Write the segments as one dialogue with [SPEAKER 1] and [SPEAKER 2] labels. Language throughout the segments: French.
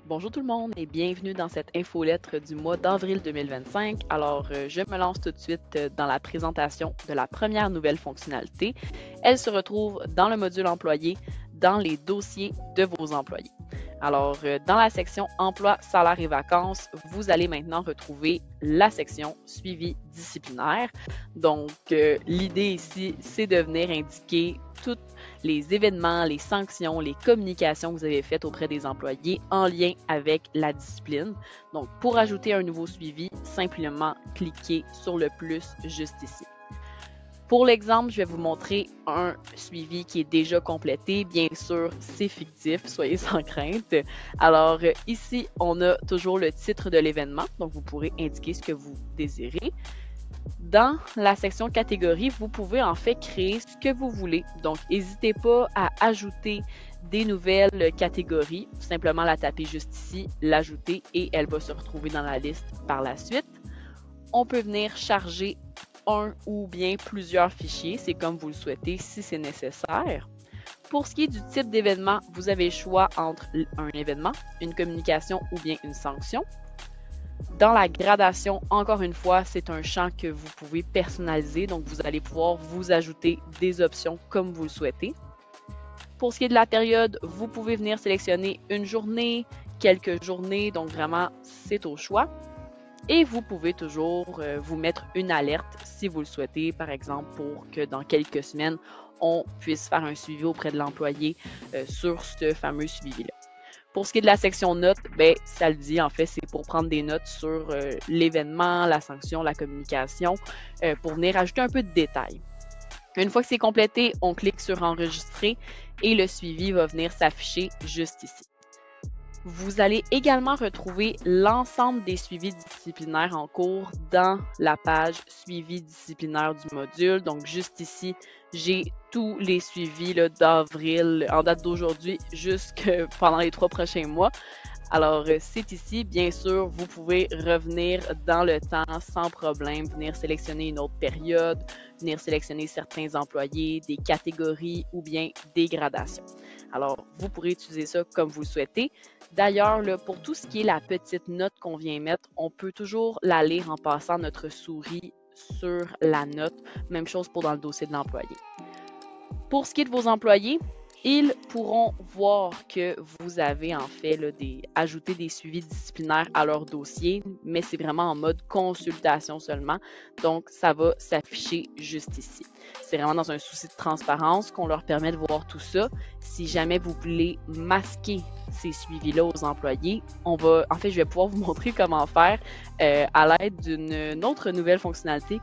[SPEAKER 1] Bonjour tout le monde et bienvenue dans cette infolettre du mois d'avril 2025. Alors, je me lance tout de suite dans la présentation de la première nouvelle fonctionnalité. Elle se retrouve dans le module employé, dans les dossiers de vos employés. Alors, dans la section emploi, salaire et vacances, vous allez maintenant retrouver la section suivi disciplinaire. Donc, l'idée ici, c'est de venir indiquer toutes les événements, les sanctions, les communications que vous avez faites auprès des employés en lien avec la discipline. Donc, pour ajouter un nouveau suivi, simplement cliquez sur le plus juste ici. Pour l'exemple, je vais vous montrer un suivi qui est déjà complété. Bien sûr, c'est fictif, soyez sans crainte. Alors, ici, on a toujours le titre de l'événement, donc vous pourrez indiquer ce que vous désirez. Dans la section catégorie, vous pouvez en fait créer ce que vous voulez. Donc, n'hésitez pas à ajouter des nouvelles catégories. Simplement la taper juste ici, l'ajouter et elle va se retrouver dans la liste par la suite. On peut venir charger un ou bien plusieurs fichiers. C'est comme vous le souhaitez si c'est nécessaire. Pour ce qui est du type d'événement, vous avez le choix entre un événement, une communication ou bien une sanction. Dans la gradation, encore une fois, c'est un champ que vous pouvez personnaliser, donc vous allez pouvoir vous ajouter des options comme vous le souhaitez. Pour ce qui est de la période, vous pouvez venir sélectionner une journée, quelques journées, donc vraiment, c'est au choix. Et vous pouvez toujours vous mettre une alerte si vous le souhaitez, par exemple, pour que dans quelques semaines, on puisse faire un suivi auprès de l'employé sur ce fameux suivi-là. Pour ce qui est de la section notes, ben, ça le dit, en fait, c'est pour prendre des notes sur l'événement, la sanction, la communication, pour venir ajouter un peu de détails. Une fois que c'est complété, on clique sur enregistrer et le suivi va venir s'afficher juste ici. Vous allez également retrouver l'ensemble des suivis disciplinaires en cours dans la page suivi disciplinaire du module. Donc, juste ici, j'ai tous les suivis d'avril en date d'aujourd'hui jusque pendant les 3 prochains mois. Alors, c'est ici, bien sûr, vous pouvez revenir dans le temps sans problème, venir sélectionner une autre période, venir sélectionner certains employés, des catégories ou bien des gradations. Alors, vous pourrez utiliser ça comme vous le souhaitez. D'ailleurs, pour tout ce qui est la petite note qu'on vient mettre, on peut toujours la lire en passant notre souris sur la note. Même chose pour dans le dossier de l'employé. Pour ce qui est de vos employés, ils pourront voir que vous avez en fait ajouté des suivis disciplinaires à leur dossier, mais c'est vraiment en mode consultation seulement. Donc, ça va s'afficher juste ici. C'est vraiment dans un souci de transparence qu'on leur permet de voir tout ça. Si jamais vous voulez masquer ces suivis-là aux employés, je vais pouvoir vous montrer comment faire à l'aide d'une autre nouvelle fonctionnalité.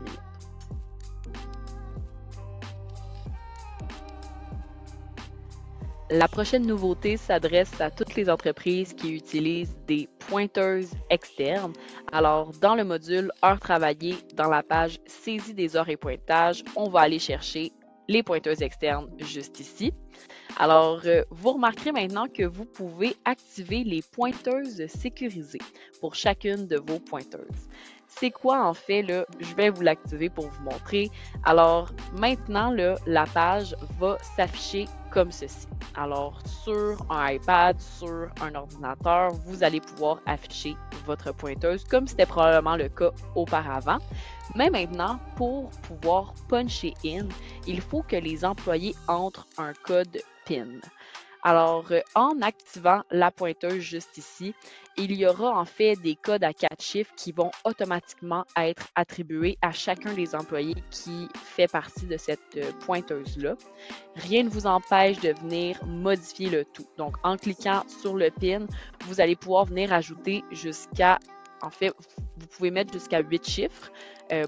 [SPEAKER 1] La prochaine nouveauté s'adresse à toutes les entreprises qui utilisent des pointeuses externes. Alors, dans le module Heures travaillées, dans la page Saisie des heures et pointage, on va aller chercher les pointeuses externes juste ici. Alors, vous remarquerez maintenant que vous pouvez activer les pointeuses sécurisées pour chacune de vos pointeuses. C'est quoi en fait, là? Je vais vous l'activer pour vous montrer. Alors, maintenant, là, la page va s'afficher comme ceci. Alors, sur un iPad, sur un ordinateur, vous allez pouvoir afficher votre pointeuse comme c'était probablement le cas auparavant. Mais maintenant, pour pouvoir puncher in, il faut que les employés entrent un code PIN. Alors, en activant la pointeuse juste ici, il y aura en fait des codes à 4 chiffres qui vont automatiquement être attribués à chacun des employés qui fait partie de cette pointeuse-là. Rien ne vous empêche de venir modifier le tout. Donc, en cliquant sur le PIN, vous allez pouvoir venir ajouter en fait, vous pouvez mettre jusqu'à 8 chiffres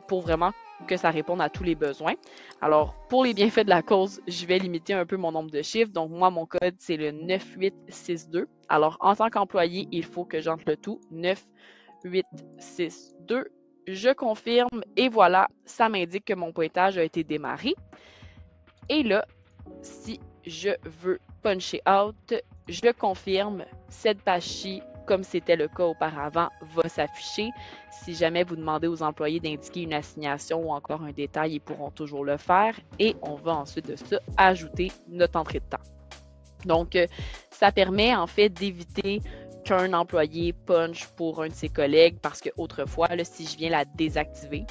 [SPEAKER 1] pour vraiment que ça réponde à tous les besoins. Alors, pour les bienfaits de la cause, je vais limiter un peu mon nombre de chiffres. Donc, moi, mon code, c'est le 9862. Alors, en tant qu'employé, il faut que j'entre le tout 9862. Je confirme et voilà, ça m'indique que mon pointage a été démarré. Et là, si je veux puncher out, je confirme cette page-ci, comme c'était le cas auparavant, va s'afficher. Si jamais vous demandez aux employés d'indiquer une assignation ou encore un détail, ils pourront toujours le faire. Et on va ensuite de ça ajouter notre entrée de temps. Donc, ça permet en fait d'éviter qu'un employé punch pour un de ses collègues parce qu'autrefois, si je viens la désactiver,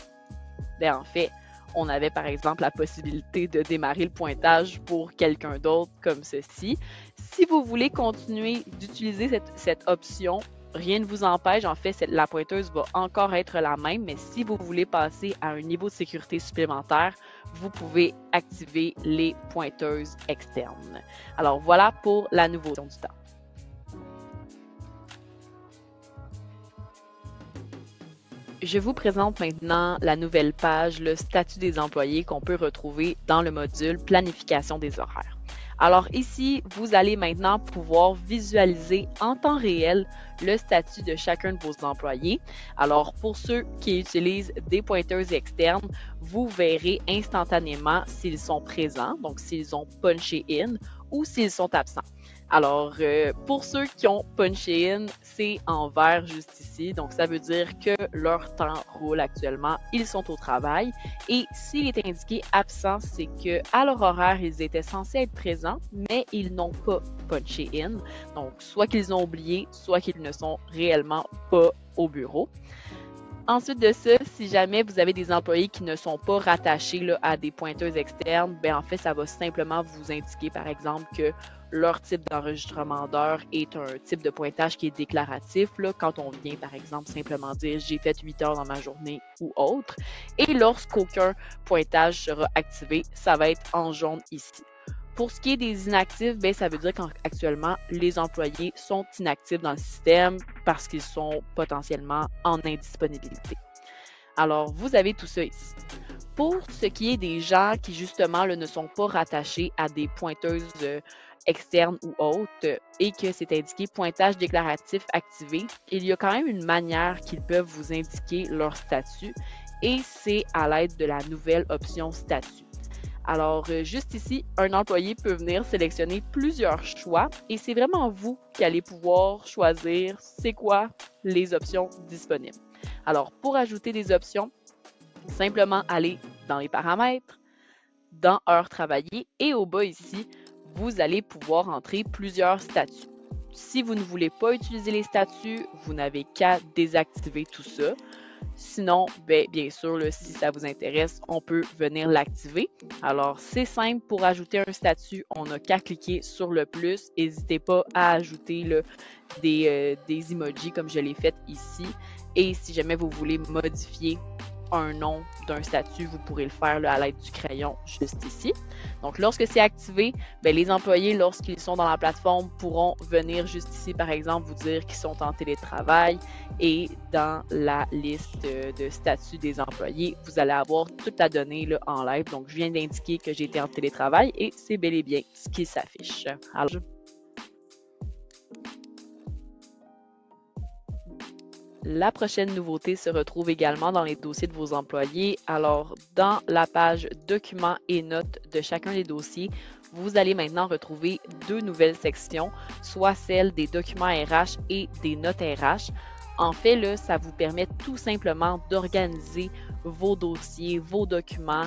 [SPEAKER 1] en fait, on avait par exemple la possibilité de démarrer le pointage pour quelqu'un d'autre comme ceci. Si vous voulez continuer d'utiliser cette option, rien ne vous empêche. En fait, la pointeuse va encore être la même, mais si vous voulez passer à un niveau de sécurité supplémentaire, vous pouvez activer les pointeuses externes. Alors voilà pour la nouveauté du temps. Je vous présente maintenant la nouvelle page, le statut des employés qu'on peut retrouver dans le module Planification des horaires. Alors ici, vous allez maintenant pouvoir visualiser en temps réel le statut de chacun de vos employés. Alors pour ceux qui utilisent des pointeuses externes, vous verrez instantanément s'ils sont présents, donc s'ils ont punché in ou s'ils sont absents. Alors, pour ceux qui ont punché in, c'est en vert juste ici. Donc, ça veut dire que leur temps roule actuellement. Ils sont au travail. Et s'il est indiqué absent, c'est qu'à leur horaire, ils étaient censés être présents, mais ils n'ont pas punché in. Donc, soit qu'ils ont oublié, soit qu'ils ne sont réellement pas au bureau. Ensuite de ça, si jamais vous avez des employés qui ne sont pas rattachés à des pointeuses externes, en fait, ça va simplement vous indiquer, par exemple, que leur type d'enregistrement d'heures est un type de pointage qui est déclaratif, quand on vient, par exemple, simplement dire « j'ai fait 8 heures dans ma journée » ou autre. Et lorsqu'aucun pointage sera activé, ça va être en jaune ici. Pour ce qui est des inactifs, ça veut dire qu'actuellement, les employés sont inactifs dans le système parce qu'ils sont potentiellement en indisponibilité. Alors, vous avez tout ça ici. Pour ce qui est des gens qui, justement, ne sont pas rattachés à des pointeuses externes ou autres et que c'est indiqué pointage déclaratif activé, il y a quand même une manière qu'ils peuvent vous indiquer leur statut et c'est à l'aide de la nouvelle option statut. Alors, juste ici, un employé peut venir sélectionner plusieurs choix et c'est vraiment vous qui allez pouvoir choisir c'est quoi les options disponibles. Alors, pour ajouter des options, simplement aller dans les paramètres, dans heures travaillées et au bas ici, vous allez pouvoir entrer plusieurs statuts. Si vous ne voulez pas utiliser les statuts, vous n'avez qu'à désactiver tout ça. Sinon, bien sûr, si ça vous intéresse, on peut venir l'activer. Alors, c'est simple, pour ajouter un statut, on n'a qu'à cliquer sur le plus. N'hésitez pas à ajouter des emojis comme je l'ai fait ici. Et si jamais vous voulez modifier un nom d'un statut, vous pourrez le faire à l'aide du crayon juste ici. Donc, lorsque c'est activé, les employés, lorsqu'ils sont dans la plateforme, pourront venir juste ici, par exemple, vous dire qu'ils sont en télétravail et dans la liste de statuts des employés, vous allez avoir toute la donnée en live. Donc, je viens d'indiquer que j'étais en télétravail et c'est bel et bien ce qui s'affiche. Alors, la prochaine nouveauté se retrouve également dans les dossiers de vos employés. Alors, dans la page Documents et notes de chacun des dossiers, vous allez maintenant retrouver deux nouvelles sections, soit celle des documents RH et des notes RH. En fait, ça vous permet tout simplement d'organiser vos dossiers, vos documents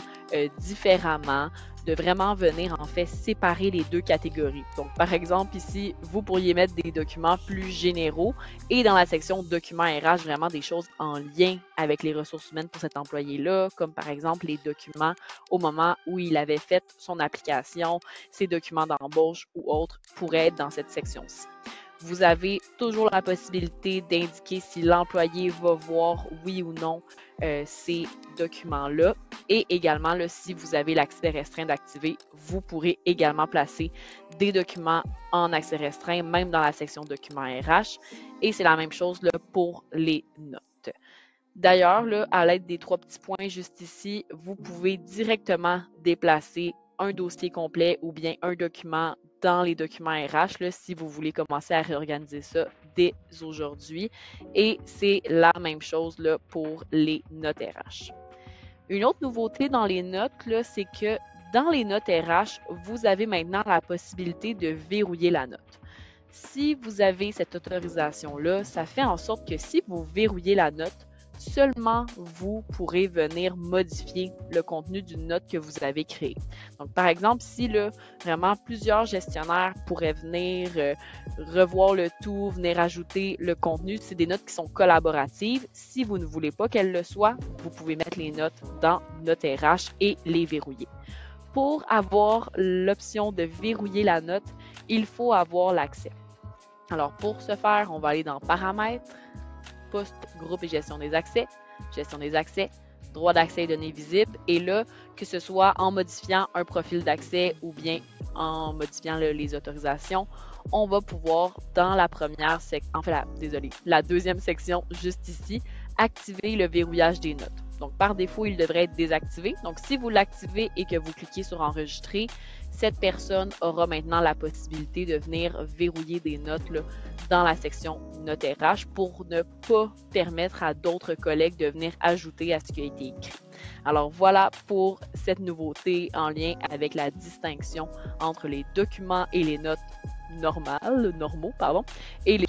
[SPEAKER 1] différemment, de vraiment venir en fait séparer les deux catégories. Donc, par exemple, ici, vous pourriez mettre des documents plus généraux et dans la section documents RH, vraiment des choses en lien avec les ressources humaines pour cet employé-là, comme par exemple les documents au moment où il avait fait son application, ses documents d'embauche ou autres pourraient être dans cette section-ci. Vous avez toujours la possibilité d'indiquer si l'employé va voir oui ou non ces documents-là. Et également, si vous avez l'accès restreint d'activer, vous pourrez également placer des documents en accès restreint, même dans la section documents RH. Et c'est la même chose pour les notes. D'ailleurs, à l'aide des trois petits points juste ici, vous pouvez directement déplacer un dossier complet ou bien un document dans les documents RH si vous voulez commencer à réorganiser ça dès aujourd'hui. Et c'est la même chose pour les notes RH. Une autre nouveauté dans les notes, c'est que dans les notes RH, vous avez maintenant la possibilité de verrouiller la note. Si vous avez cette autorisation-là, ça fait en sorte que si vous verrouillez la note, seulement vous pourrez venir modifier le contenu d'une note que vous avez créée. Donc, par exemple, si là, vraiment plusieurs gestionnaires pourraient venir revoir le tout, venir ajouter le contenu, c'est des notes qui sont collaboratives. Si vous ne voulez pas qu'elles le soient, vous pouvez mettre les notes dans Notes RH et les verrouiller. Pour avoir l'option de verrouiller la note, il faut avoir l'accès. Alors, pour ce faire, on va aller dans Paramètres, Poste, Groupe et Gestion des accès, droit d'accès et données visibles. Et là, que ce soit en modifiant un profil d'accès ou bien en modifiant les autorisations, on va pouvoir, dans la première section, la deuxième section juste ici, activer le verrouillage des notes. Donc, par défaut, il devrait être désactivé. Donc, si vous l'activez et que vous cliquez sur Enregistrer, cette personne aura maintenant la possibilité de venir verrouiller des notes là, dans la section Notes RH pour ne pas permettre à d'autres collègues de venir ajouter à ce qui a été écrit. Alors, voilà pour cette nouveauté en lien avec la distinction entre les documents et les notes normaux, et les...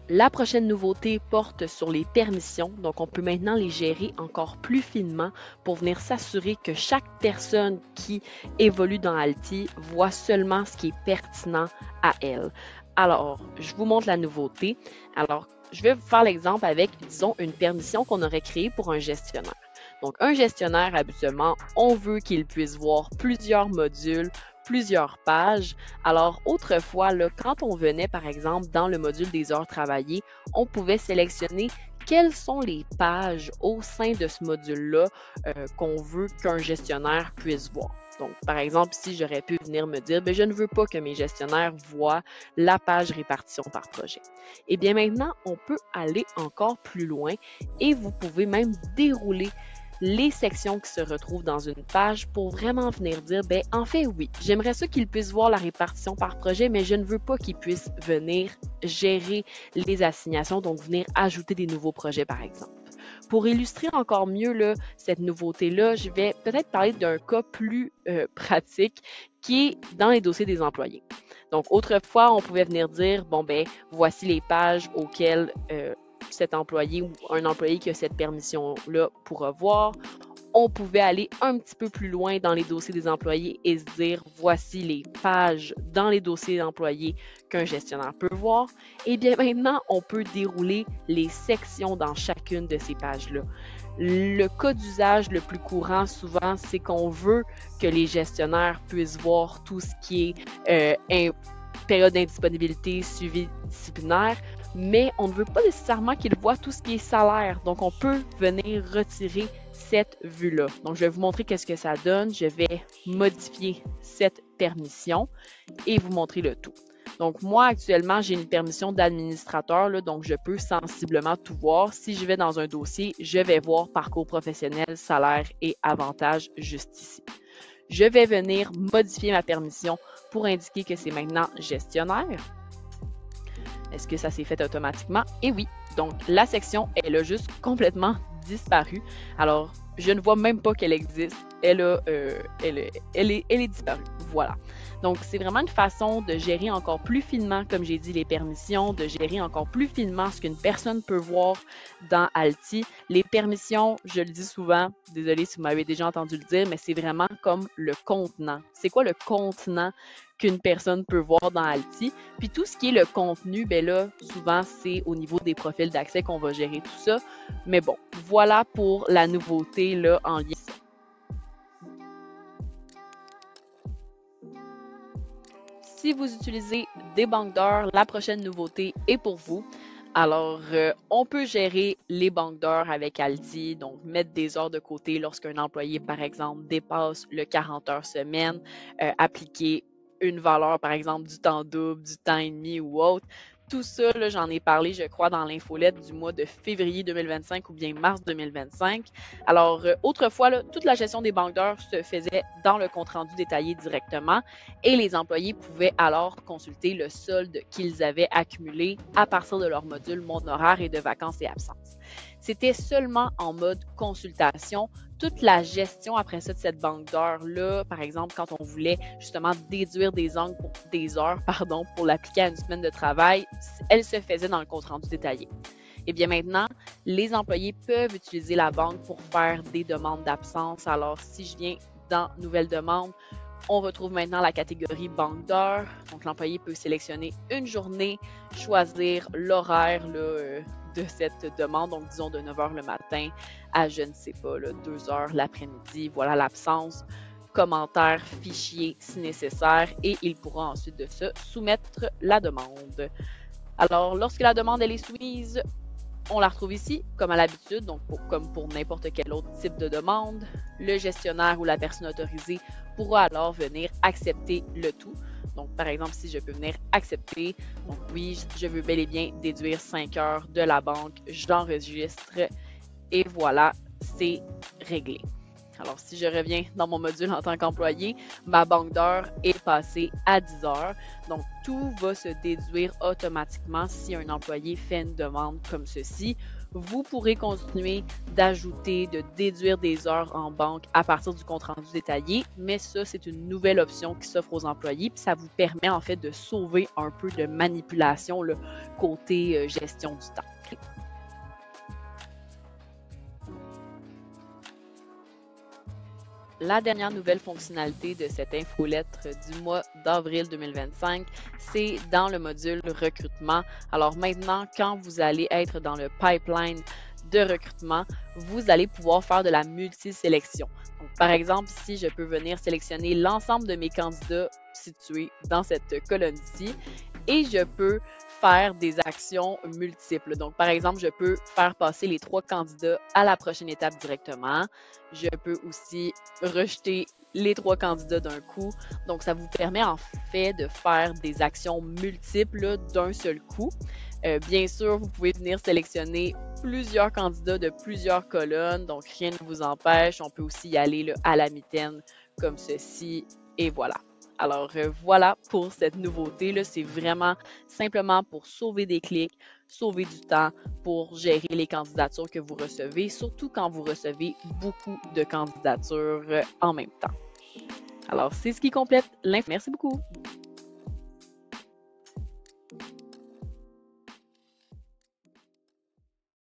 [SPEAKER 1] La prochaine nouveauté porte sur les permissions, donc on peut maintenant les gérer encore plus finement pour venir s'assurer que chaque personne qui évolue dans Alti voit seulement ce qui est pertinent à elle. Alors, je vous montre la nouveauté. Alors, je vais vous faire l'exemple avec, disons, une permission qu'on aurait créée pour un gestionnaire. Donc, un gestionnaire, habituellement, on veut qu'il puisse voir plusieurs modules, plusieurs pages. Alors, autrefois, là, quand on venait, par exemple, dans le module des heures travaillées, on pouvait sélectionner quelles sont les pages au sein de ce module-là qu'on veut qu'un gestionnaire puisse voir. Donc, par exemple, ici, j'aurais pu venir me dire, je ne veux pas que mes gestionnaires voient la page répartition par projet. Et bien maintenant, on peut aller encore plus loin et vous pouvez même dérouler les sections qui se retrouvent dans une page pour vraiment venir dire, en fait, oui, j'aimerais ça qu'ils puissent voir la répartition par projet, mais je ne veux pas qu'ils puissent venir gérer les assignations, donc venir ajouter des nouveaux projets, par exemple. Pour illustrer encore mieux là, cette nouveauté-là, je vais peut-être parler d'un cas plus pratique qui est dans les dossiers des employés. Donc, autrefois, on pouvait venir dire, voici les pages auxquelles cet employé ou un employé qui a cette permission-là pourra voir. On pouvait aller un petit peu plus loin dans les dossiers des employés et se dire, voici les pages dans les dossiers d'employés qu'un gestionnaire peut voir. Et bien maintenant, on peut dérouler les sections dans chacune de ces pages-là. Le cas d'usage le plus courant, souvent, c'est qu'on veut que les gestionnaires puissent voir tout ce qui est période d'indisponibilité, suivi disciplinaire, mais on ne veut pas nécessairement qu'ils voient tout ce qui est salaire. Donc, on peut venir retirer cette vue-là. Donc, je vais vous montrer qu'est-ce que ça donne. Je vais modifier cette permission et vous montrer le tout. Donc, moi, actuellement, j'ai une permission d'administrateur, donc je peux sensiblement tout voir. Si je vais dans un dossier, je vais voir parcours professionnel, salaire et avantages juste ici. Je vais venir modifier ma permission pour indiquer que c'est maintenant gestionnaire. Est-ce que ça s'est fait automatiquement? Et oui, donc la section, elle a juste complètement disparu. Alors, je ne vois même pas qu'elle existe. Elle est disparue. Voilà. Donc, c'est vraiment une façon de gérer encore plus finement, comme j'ai dit, les permissions, de gérer encore plus finement ce qu'une personne peut voir dans Alti. Les permissions, je le dis souvent, désolé si vous m'avez déjà entendu le dire, mais c'est vraiment comme le contenant. C'est quoi le contenant qu'une personne peut voir dans Alti? Puis tout ce qui est le contenu, là, souvent, c'est au niveau des profils d'accès qu'on va gérer tout ça. Mais bon, voilà pour la nouveauté là, en lien. Si vous utilisez des banques d'heures, la prochaine nouveauté est pour vous. Alors, on peut gérer les banques d'heures avec Alti, donc mettre des heures de côté lorsqu'un employé, par exemple, dépasse le 40 heures semaine, appliquer une valeur, par exemple, du temps double, du temps et demi ou autre. Tout ça, j'en ai parlé, je crois, dans l'infolette du mois de février 2025 ou bien mars 2025. Alors, autrefois, toute la gestion des banques d'heures se faisait dans le compte-rendu détaillé directement et les employés pouvaient alors consulter le solde qu'ils avaient accumulé à partir de leur module Mon horaire et de vacances et absences. C'était seulement en mode consultation. toute la gestion après ça de cette banque d'heures-là, par exemple, quand on voulait justement déduire des heures, pour l'appliquer à une semaine de travail, elle se faisait dans le compte-rendu détaillé. Et bien maintenant, les employés peuvent utiliser la banque pour faire des demandes d'absence. Alors, si je viens dans Nouvelle demande, on retrouve maintenant la catégorie banque d'heures. Donc, l'employé peut sélectionner une journée, choisir l'horaire de cette demande. Donc, disons de 9 h le matin à, je ne sais pas, 2 h l'après-midi. Voilà l'absence. Commentaire, fichier si nécessaire. Et il pourra ensuite de ça soumettre la demande. Alors, lorsque la demande elle est soumise, on la retrouve ici, comme à l'habitude, donc comme pour n'importe quel autre type de demande. Le gestionnaire ou la personne autorisée pourra alors venir accepter le tout. Donc, par exemple, si je peux venir accepter, donc oui, je veux bel et bien déduire 5 heures de la banque, j'enregistre et voilà, c'est réglé. Alors, si je reviens dans mon module en tant qu'employé, ma banque d'heures est passée à 10 heures. Donc, tout va se déduire automatiquement si un employé fait une demande comme ceci. Vous pourrez continuer d'ajouter, de déduire des heures en banque à partir du compte-rendu détaillé, mais ça, c'est une nouvelle option qui s'offre aux employés, puis ça vous permet en fait de sauver un peu de manipulation côté gestion du temps. La dernière nouvelle fonctionnalité de cette infolettre du mois d'avril 2025, c'est dans le module recrutement. Alors maintenant, quand vous allez être dans le pipeline de recrutement, vous allez pouvoir faire de la multisélection. Donc, par exemple, si je peux venir sélectionner l'ensemble de mes candidats situés dans cette colonne-ci et je peux faire des actions multiples. Donc, par exemple, je peux faire passer les 3 candidats à la prochaine étape directement. Je peux aussi rejeter les 3 candidats d'un coup. Donc, ça vous permet en fait de faire des actions multiples d'un seul coup. Bien sûr, vous pouvez venir sélectionner plusieurs candidats de plusieurs colonnes. Donc, rien ne vous empêche. On peut aussi y aller à la mitaine comme ceci et voilà. Alors voilà pour cette nouveauté. C'est vraiment simplement pour sauver des clics, sauver du temps, pour gérer les candidatures que vous recevez, surtout quand vous recevez beaucoup de candidatures en même temps. Alors c'est ce qui complète l'info. Merci beaucoup.